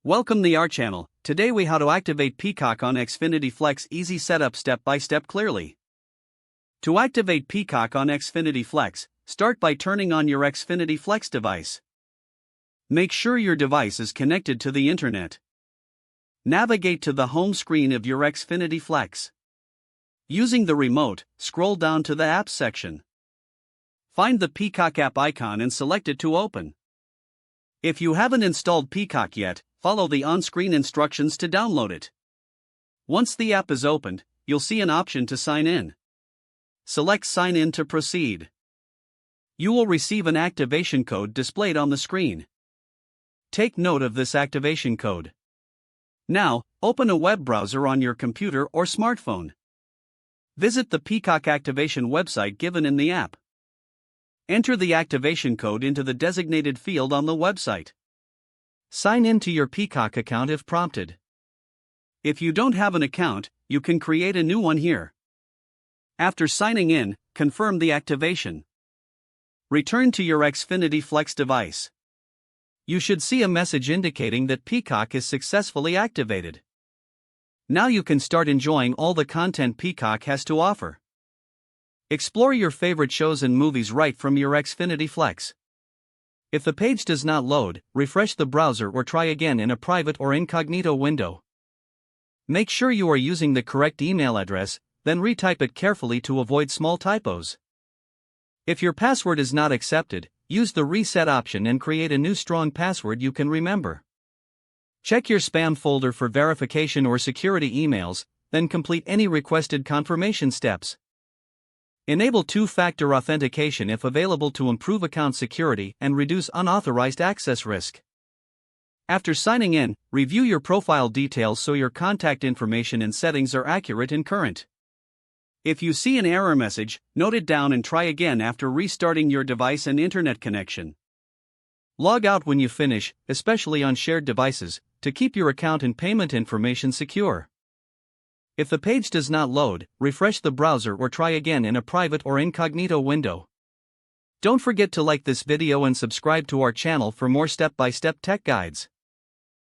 Welcome to our channel. Today we how to activate Peacock on Xfinity Flex. Easy setup, step by step, clearly. To activate Peacock on Xfinity Flex, start by turning on your Xfinity Flex device. Make sure your device is connected to the internet. Navigate to the home screen of your Xfinity Flex. Using the remote, scroll down to the Apps section. Find the Peacock app icon and select it to open. If you haven't installed Peacock yet, follow the on-screen instructions to download it. Once the app is opened, you'll see an option to sign in. Select Sign In to proceed. You will receive an activation code displayed on the screen. Take note of this activation code. Now, open a web browser on your computer or smartphone. Visit the Peacock activation website given in the app. Enter the activation code into the designated field on the website. Sign in to your Peacock account if prompted. If you don't have an account, you can create a new one here. After signing in, confirm the activation. Return to your Xfinity Flex device. You should see a message indicating that Peacock is successfully activated. Now you can start enjoying all the content Peacock has to offer. Explore your favorite shows and movies right from your Xfinity Flex. If the page does not load, refresh the browser or try again in a private or incognito window. Make sure you are using the correct email address, then retype it carefully to avoid small typos. If your password is not accepted, use the reset option and create a new strong password you can remember. Check your spam folder for verification or security emails, then complete any requested confirmation steps. Enable two-factor authentication if available to improve account security and reduce unauthorized access risk. After signing in, review your profile details so your contact information and settings are accurate and current. If you see an error message, note it down and try again after restarting your device and internet connection. Log out when you finish, especially on shared devices, to keep your account and payment information secure. If the page does not load, refresh the browser or try again in a private or incognito window. Don't forget to like this video and subscribe to our channel for more step-by-step tech guides.